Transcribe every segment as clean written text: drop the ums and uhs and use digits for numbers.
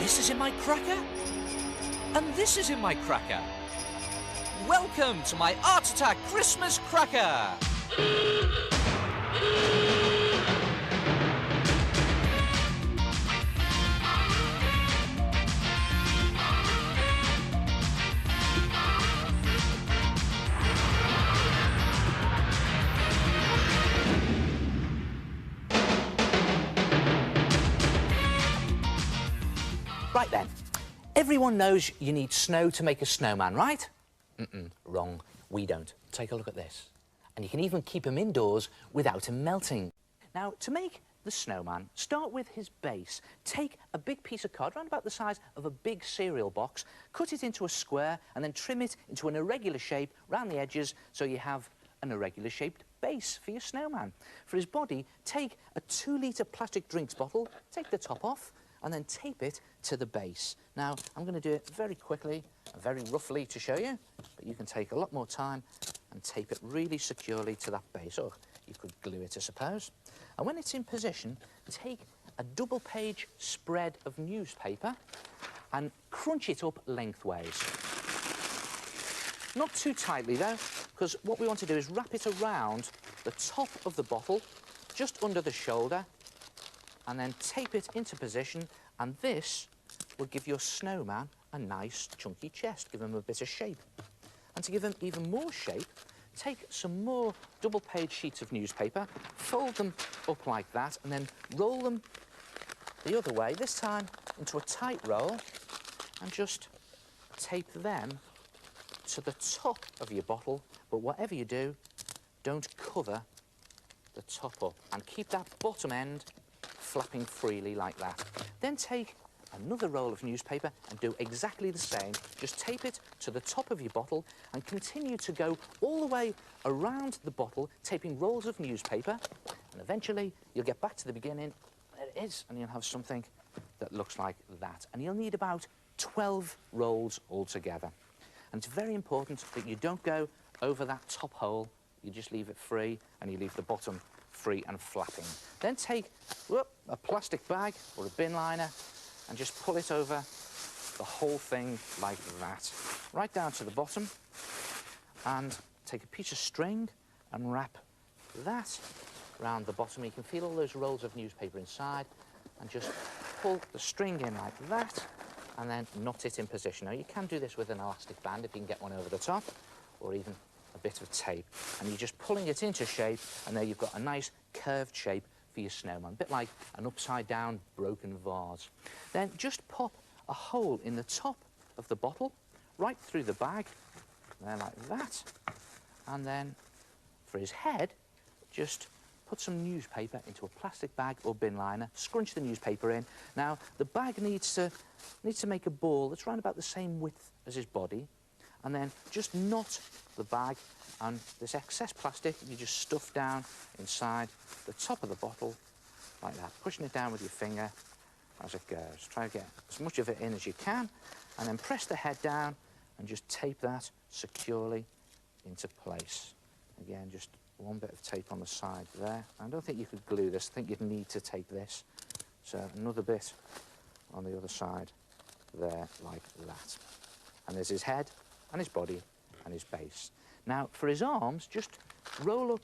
This is in my cracker, and this is in my cracker. Welcome to my Art Attack Christmas cracker. Right then, everyone knows you need snow to make a snowman, right? Wrong, we don't. Take a look at this. And you can even keep him indoors without him melting. Now, to make the snowman, start with his base. Take a big piece of card, around about the size of a big cereal box, cut it into a square, and then trim it into an irregular shape round the edges so you have an irregular shaped base for your snowman. For his body, take a 2-litre plastic drinks bottle, take the top off, and then tape it to the base. Now, I'm going to do it very quickly and very roughly to show you, but you can take a lot more time and tape it really securely to that base, or you could glue it, I suppose. And when it's in position, take a double-page spread of newspaper and crunch it up lengthways. Not too tightly, though, because what we want to do is wrap it around the top of the bottle, just under the shoulder, and then tape it into position, and this will give your snowman a nice chunky chest, give him a bit of shape. And to give him even more shape, take some more double-page sheets of newspaper, fold them up like that, and then roll them the other way, this time into a tight roll, and just tape them to the top of your bottle. But whatever you do, don't cover the top up, and keep that bottom end flapping freely like that. Then take another roll of newspaper and do exactly the same. Just tape it to the top of your bottle and continue to go all the way around the bottle, taping rolls of newspaper, and eventually you'll get back to the beginning. There it is, and you'll have something that looks like that. And you'll need about 12 rolls altogether. And it's very important that you don't go over that top hole. You just leave it free, and you leave the bottom free and flapping. Then take a plastic bag or a bin liner and just pull it over the whole thing like that, right down to the bottom, and take a piece of string and wrap that round the bottom. You can feel all those rolls of newspaper inside, and just pull the string in like that, and then knot it in position. Now, you can do this with an elastic band if you can get one over the top, or even a bit of tape, and you're just pulling it into shape, and there you've got a nice curved shape for your snowman, a bit like an upside-down broken vase. Then just pop a hole in the top of the bottle, right through the bag, there like that, and then for his head, just put some newspaper into a plastic bag or bin liner, scrunch the newspaper in. Now, the bag needs to make a ball that's around about the same width as his body, and then just knot the bag, and this excess plastic you just stuff down inside the top of the bottle like that, pushing it down with your finger as it goes. Try to get as much of it in as you can, and then press the head down and just tape that securely into place. Again, just one bit of tape on the side there. I don't think you could glue this. I think you'd need to tape this. So another bit on the other side there like that. And there's his head and his body and his base. Now, for his arms, just roll up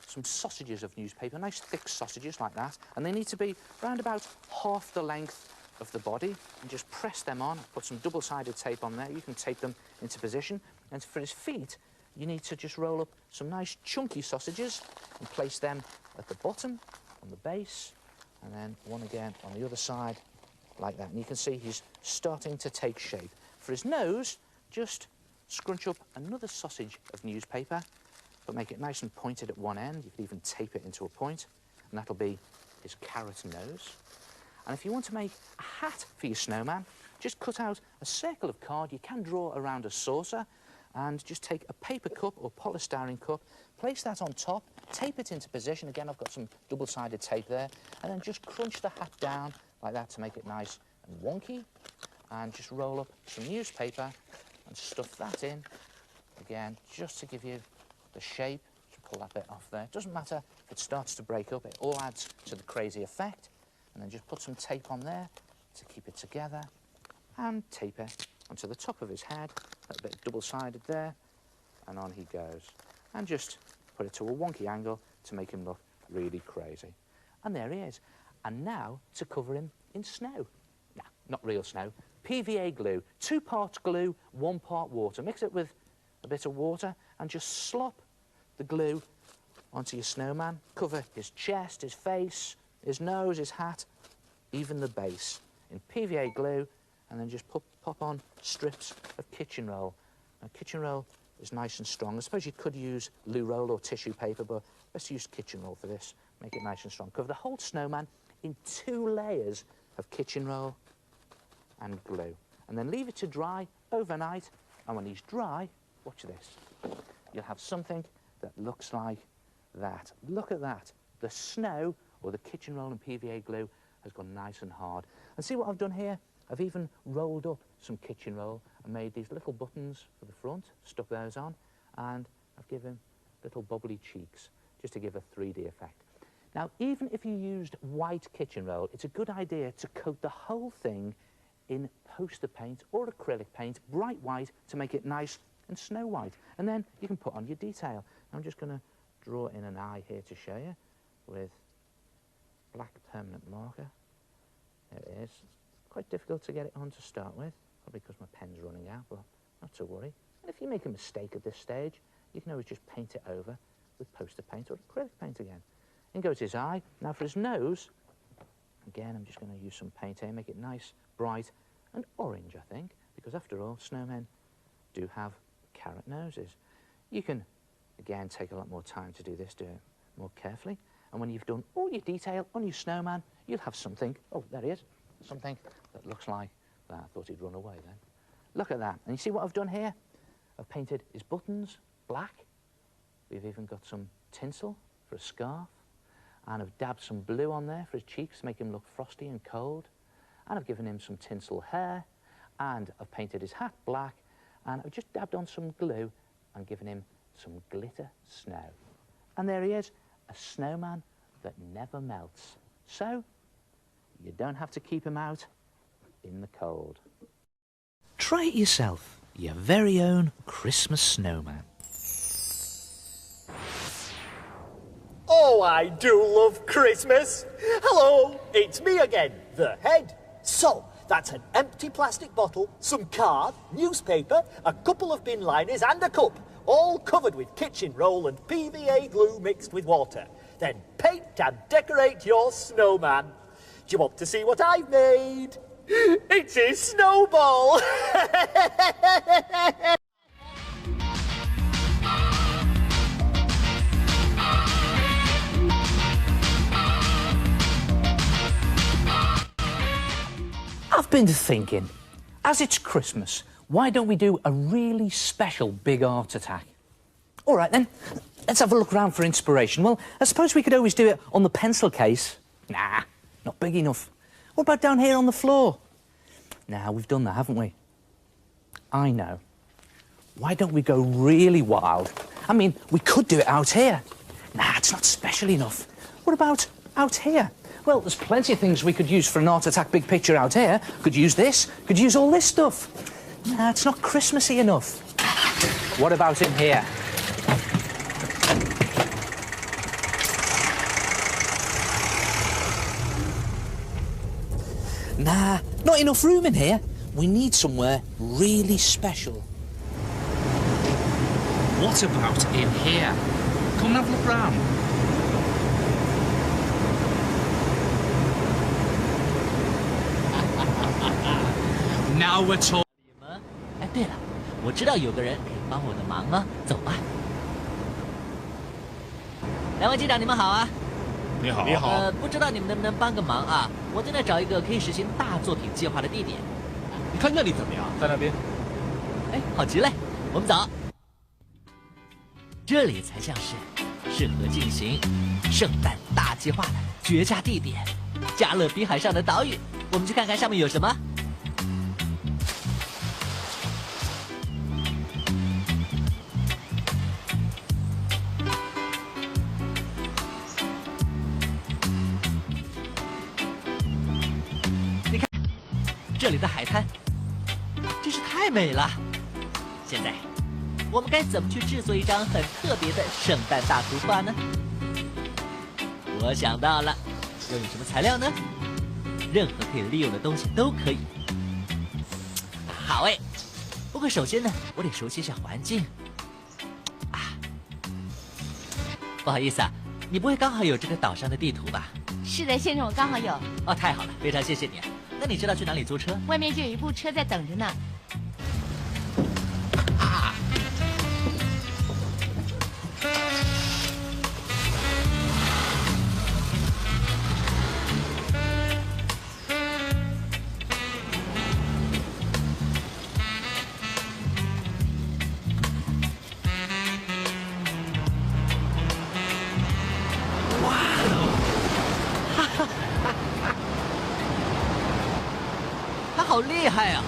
some sausages of newspaper, nice thick sausages like that, and they need to be round about half the length of the body, and just press them on, put some double-sided tape on there. You can tape them into position. And for his feet, you need to just roll up some nice chunky sausages and place them at the bottom, on the base, and then one again on the other side, like that. And you can see he's starting to take shape. For his nose, just scrunch up another sausage of newspaper, but make it nice and pointed at one end. You could even tape it into a point, and that'll be his carrot nose. And if you want to make a hat for your snowman, just cut out a circle of card. You can draw around a saucer, and just take a paper cup or polystyrene cup, place that on top, tape it into position. Again, I've got some double-sided tape there, and then just crunch the hat down like that to make it nice and wonky, and just roll up some newspaper and stuff that in, again, just to give you the shape. Just pull that bit off there. It doesn't matter if it starts to break up, it all adds to the crazy effect. And then just put some tape on there, to keep it together, and tape it onto the top of his head, a bit double-sided there, and on he goes. And just put it to a wonky angle to make him look really crazy. And there he is. And now to cover him in snow. No, not real snow. PVA glue. 2 parts glue, 1 part water. Mix it with a bit of water and just slop the glue onto your snowman. Cover his chest, his face, his nose, his hat, even the base in PVA glue, and then just pop on strips of kitchen roll. Now, kitchen roll is nice and strong. I suppose you could use loo roll or tissue paper, but let's use kitchen roll for this. Make it nice and strong. Cover the whole snowman in 2 layers of kitchen roll and glue. And then leave it to dry overnight. And when he's dry, watch this. You'll have something that looks like that. Look at that. The snow, or the kitchen roll and PVA glue, has gone nice and hard. And see what I've done here? I've even rolled up some kitchen roll and made these little buttons for the front, stuck those on, and I've given little bubbly cheeks, just to give a 3D effect. Now, even if you used white kitchen roll, it's a good idea to coat the whole thing in poster paint or acrylic paint, bright white, to make it nice and snow white. And then you can put on your detail. I'm just going to draw in an eye here to show you with black permanent marker. There it is. It's quite difficult to get it on to start with, probably because my pen's running out, but not to worry. And if you make a mistake at this stage, you can always just paint it over with poster paint or acrylic paint again. In goes his eye. Now for his nose, again, I'm just going to use some paint here, make it nice, bright and orange, I think, because after all, snowmen do have carrot noses. You can, again, take a lot more time to do this, do it more carefully. And when you've done all your detail on your snowman, you'll have something, oh, there he is, something that looks like that. I thought he'd run away then. Look at that. And you see what I've done here? I've painted his buttons black. We've even got some tinsel for a scarf. And I've dabbed some blue on there for his cheeks to make him look frosty and cold. And I've given him some tinsel hair. And I've painted his hat black. And I've just dabbed on some glue and given him some glitter snow. And there he is, a snowman that never melts. So, you don't have to keep him out in the cold. Try it yourself, your very own Christmas snowman. Oh, I do love Christmas. Hello, it's me again, the head. So, that's an empty plastic bottle, some card, newspaper, a couple of bin liners and a cup, all covered with kitchen roll and PVA glue mixed with water. Then paint and decorate your snowman. Do you want to see what I've made? It's a snowball! I've been thinking, as it's Christmas, why don't we do a really special big art attack? All right then, let's have a look around for inspiration. Well, I suppose we could always do it on the pencil case. Nah, not big enough. What about down here on the floor? Nah, we've done that, haven't we? I know. Why don't we go really wild? I mean, we could do it out here. Nah, it's not special enough. What about out here? Well, there's plenty of things we could use for an art attack big picture out here. Could use this, could use all this stuff. Nah, it's not Christmassy enough. What about in here? Nah, not enough room in here. We need somewhere really special. What about in here? Come and have a look round. Now we're talking. 你们，哎，对了，我知道有个人可以帮我的忙啊，走吧。两位机长，你们好啊。你好，不知道你们能不能帮个忙啊？我正在找一个可以实行大作品计划的地点。你看那里怎么样？在那边。哎，好极嘞，我们走。这里才像是适合进行圣诞大计划的绝佳地点——加勒比海上的岛屿。我们去看看上面有什么。你看，这里的海滩真是太美了。现在，我们该怎么去制作一张很特别的圣诞大图画呢？我想到了，要用什么材料呢？任何可以利用的东西都可以。好哎，不过首先呢，我得熟悉一下环境。不好意思啊，你不会刚好有这个岛上的地图吧？是的，先生，我刚好有，哦，太好了，非常谢谢你啊。那你知道去哪里租车？外面就有一部车在等着呢。他好厉害啊！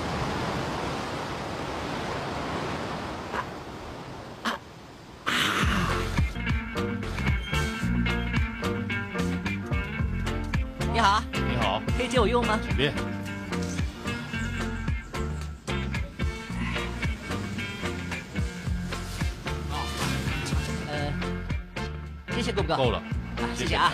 你好，你好，可以借我用吗？随便。这些够不够？够了，谢谢啊。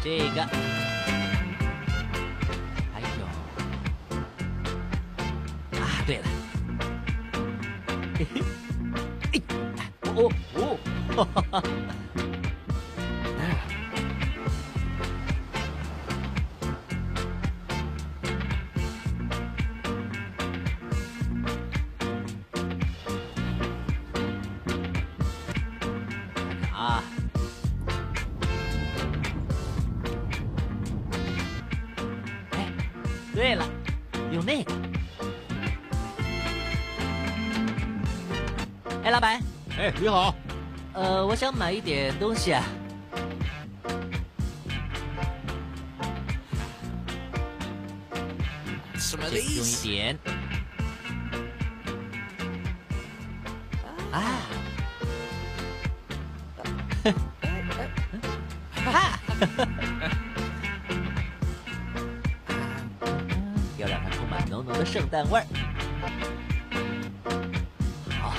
这个，还有啊，对了，嘿嘿，哈哈哈。啊。对了，用那个。哎，老板。哎，你好。我想买一点东西啊。什么用一点。啊。要让它充满浓浓的圣诞味儿。好，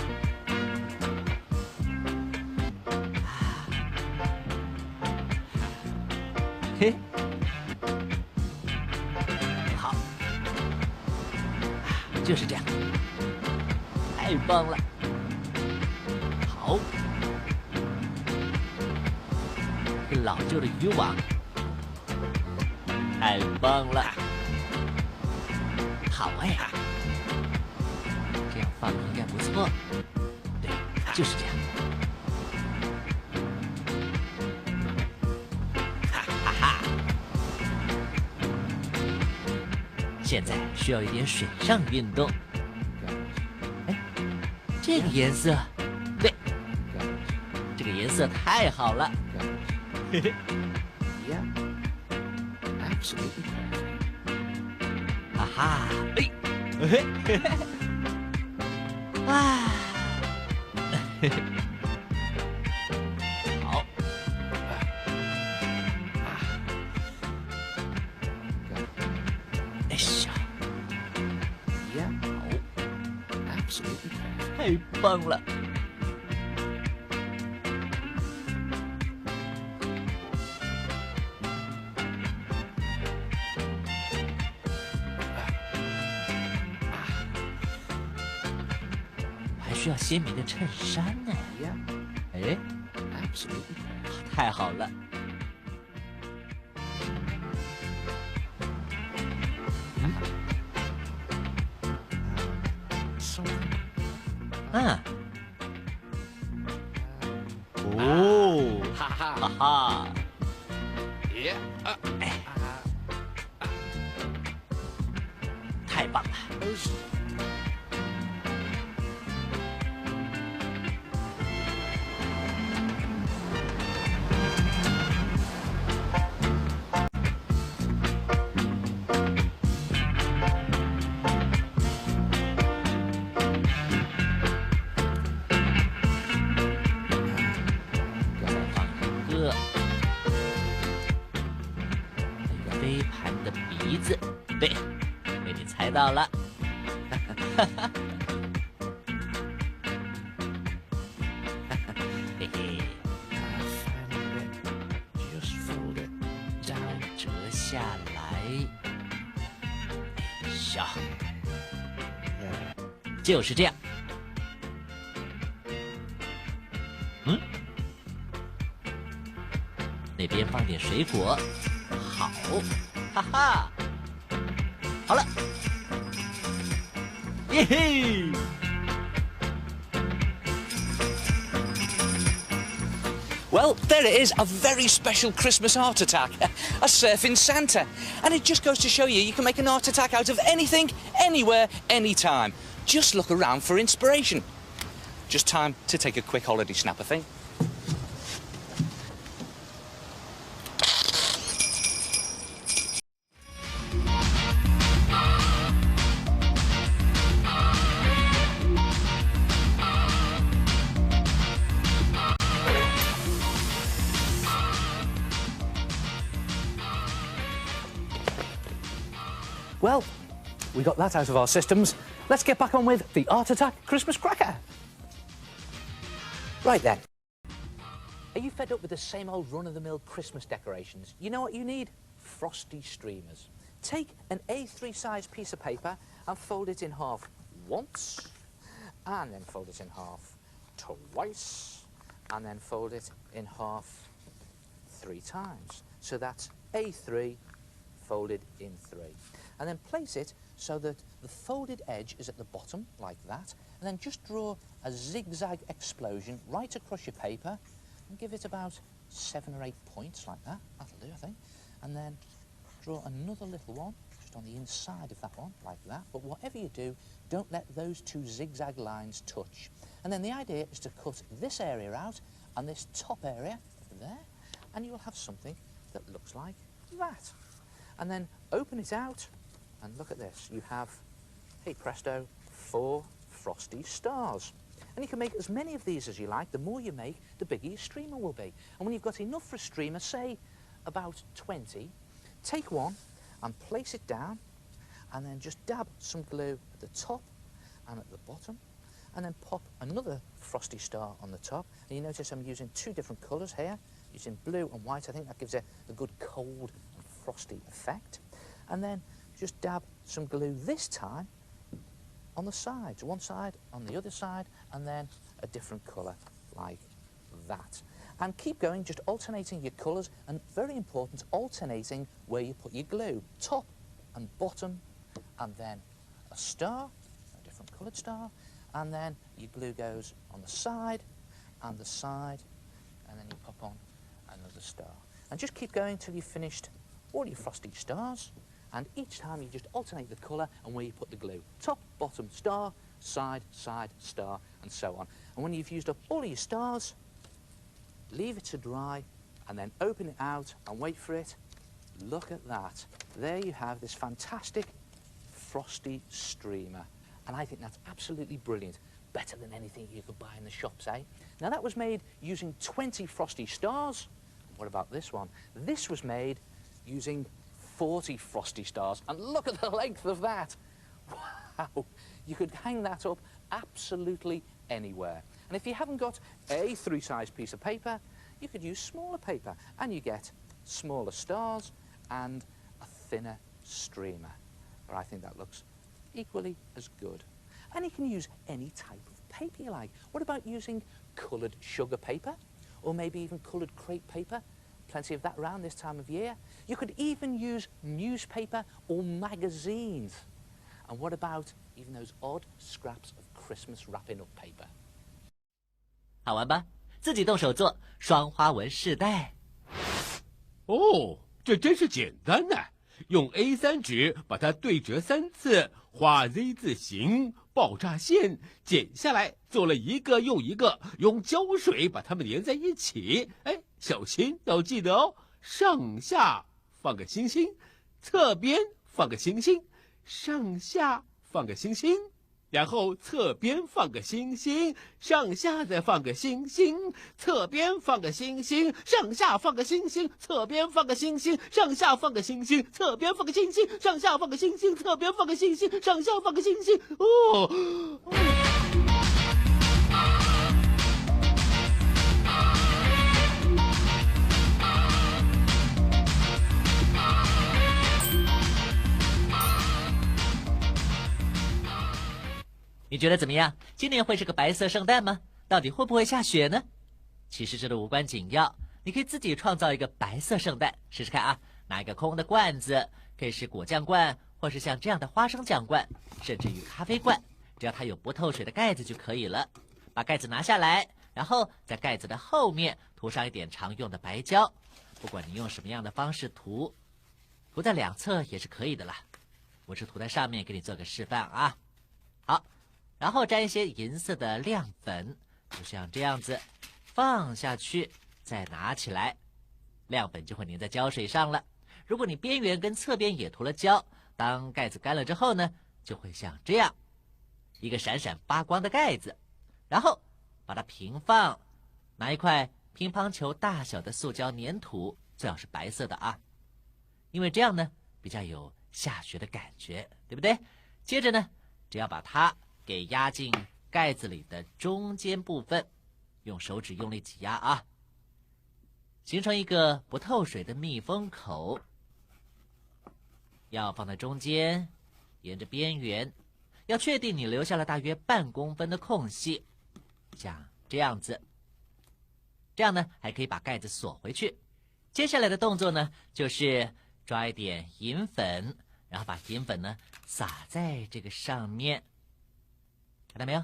嘿，好，就是这样，太棒了。好，这老旧的渔网，太棒了。好哎，这样放应该不错。对，就是这样。哈哈哈！现在需要一点水上运动。哎，这个颜色，对，这个颜色太好了。嘿嘿。Yeah, absolutely perfect. 哈哈，哎，嘿嘿嘿，啊，嘿嘿，好，哎呀， Yeah, absolutely perfect. 太棒了！需要鲜明的衬衫呢。Yeah, 哎， absolutely perfect. 太好了。嗯。哦，哈哈。哈哈。Yeah. 哎，太棒了。飞盘的鼻子。对，被你猜到了。嘿嘿， Just fold it down. 折下来，笑， There. 就是这样。那边放点水果，好，哈哈，好了，耶嘿！ Well, there it is, a very special Christmas art attack, a surfing Santa. And it just goes to show you can make an art attack out of anything, anywhere, anytime. Just look around for inspiration. Just time to take a quick holiday snap, I think. Well, we got that out of our systems. Let's get back on with the Art Attack Christmas Cracker. Right then. Are you fed up with the same old run-of-the-mill Christmas decorations? You know what you need? Frosty streamers. Take an A3 size piece of paper and fold it in half once, and then fold it in half twice, and then fold it in half 3 times. So that's A3 folded in 3. And then place it so that the folded edge is at the bottom, like that, and then just draw a zigzag explosion right across your paper and give it about 7 or 8 points like that. That'll do, I think. And then draw another little one just on the inside of that one, like that. But whatever you do, don't let those 2 zigzag lines touch. And then the idea is to cut this area out and this top area there, and you'll have something that looks like that. And then open it out, and look at this. You have, hey presto, 4 frosty stars. And you can make as many of these as you like. The more you make, the bigger your streamer will be. And when you've got enough for a streamer, say about 20, take one and place it down, and then just dab some glue at the top and at the bottom, and then pop another frosty star on the top. And you notice I'm using 2 different colours here, using blue and white. I think that gives it a good cold and frosty effect. And then just dab some glue this time on the sides, one side, on the other side, and then a different colour like that. And keep going, just alternating your colours, and very important, alternating where you put your glue. Top and bottom, and then a star, a different coloured star, and then your glue goes on the side, and then you pop on another star. And just keep going till you've finished all your frosty stars, and each time you just alternate the colour and where you put the glue. Top, bottom, star, side, side, star, and so on. And when you've used up all of your stars, leave it to dry, and then open it out and wait for it. Look at that. There you have this fantastic frosty streamer. And I think that's absolutely brilliant. Better than anything you could buy in the shops, eh? Now that was made using 20 frosty stars. What about this one? This was made using 40 frosty stars, and look at the length of that. Wow, you could hang that up absolutely anywhere. And if you haven't got a 3-size piece of paper, you could use smaller paper, and you get smaller stars and a thinner streamer. But I think that looks equally as good. And you can use any type of paper you like. What about using coloured sugar paper, or maybe even coloured crepe paper? Plenty of that around this time of year. You could even use newspaper or magazines. And what about even those odd scraps of Christmas wrapping up paper? 好玩吧？自己动手做双花纹饰带。哦，这真是简单呐！用 A3 纸把它对折3次，画 Z 字形，爆炸线，剪下来，做了一个又一个，用胶水把它们粘在一起。哎，小心要记得哦，上下放个星星，侧边放个星星，上下放个星星。然后侧边放个星星，上下再放个星星，侧边放个星星，上下放个星星，侧边放个星星，上下放个星星，侧边放个星星，上下放个星星，侧边放个星星，上下放个星星。你觉得怎么样？今年会是个白色圣诞吗？到底会不会下雪呢？其实这都无关紧要，你可以自己创造一个白色圣诞，试试看啊！拿一个空的罐子，可以是果酱罐，或是像这样的花生酱罐，甚至于咖啡罐，只要它有不透水的盖子就可以了。把盖子拿下来，然后在盖子的后面涂上一点常用的白胶，不管你用什么样的方式涂，涂在两侧也是可以的啦。我是涂在上面给你做个示范啊。好。然后沾一些银色的亮粉，就像这样子，放下去，再拿起来，亮粉就会粘在胶水上了。如果你边缘跟侧边也涂了胶，当盖子干了之后呢，就会像这样，一个闪闪发光的盖子。然后把它平放，拿一块乒乓球大小的塑胶粘土，最好是白色的啊，因为这样呢比较有下雪的感觉，对不对？接着呢，只要把它给压进盖子里的中间部分，用手指用力挤压啊，形成一个不透水的密封口。要放在中间，沿着边缘，要确定你留下了大约半公分的空隙，像这样子。这样呢，还可以把盖子锁回去。接下来的动作呢，就是抓一点银粉，然后把银粉呢撒在这个上面。看到没有？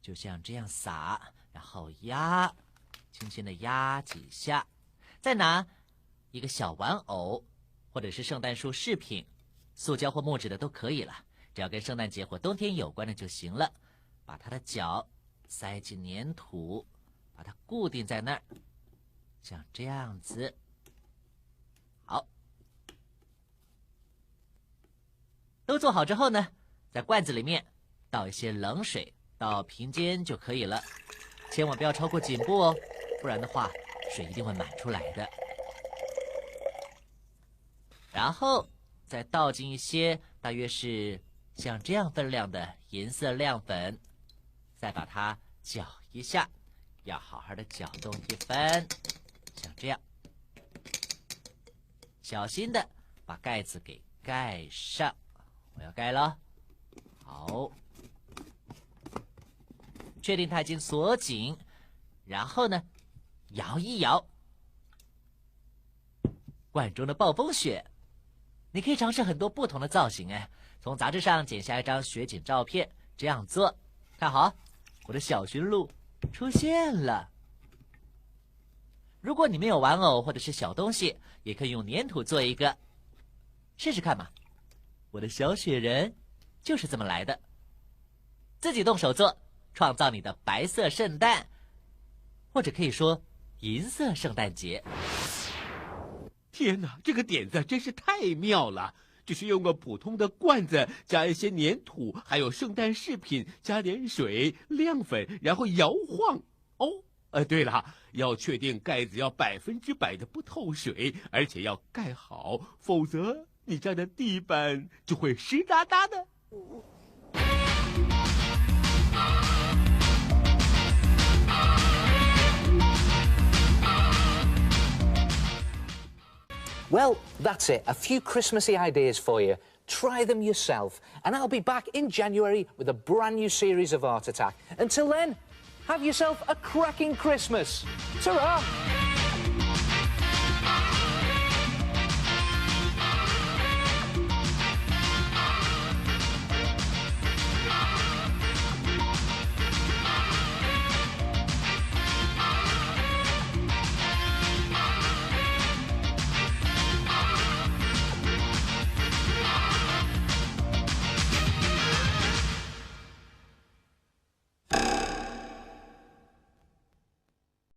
就像这样撒，然后压，轻轻的压几下，再拿一个小玩偶，或者是圣诞树饰品，塑胶或木质的都可以了，只要跟圣诞节或冬天有关的就行了。把它的脚塞进粘土，把它固定在那儿，像这样子。好，都做好之后呢，在罐子里面倒一些冷水到瓶间就可以了，千万不要超过颈部哦，不然的话水一定会满出来的。然后再倒进一些大约是像这样分量的银色亮粉，再把它搅一下，要好好的搅动一番，像这样，小心的把盖子给盖上。我要盖了，好，确定它已经锁紧，然后呢，摇一摇，罐中的暴风雪，你可以尝试很多不同的造型哎。从杂志上剪下一张雪景照片，这样做，看好，我的小驯鹿出现了。如果你没有玩偶或者是小东西，也可以用粘土做一个，试试看嘛。我的小雪人就是这么来的。自己动手做，创造你的白色圣诞，或者可以说银色圣诞节。天哪，这个点子真是太妙了！只是用个普通的罐子，加一些粘土，还有圣诞饰品，加点水、亮粉，然后摇晃。哦，对了，要确定盖子要100%的不透水，而且要盖好，否则你家的地板就会湿哒哒的。Well, that's it. A few Christmassy ideas for you. Try them yourself. And I'll be back in January with a brand new series of Art Attack. Until then, have yourself a cracking Christmas. Ta-ra!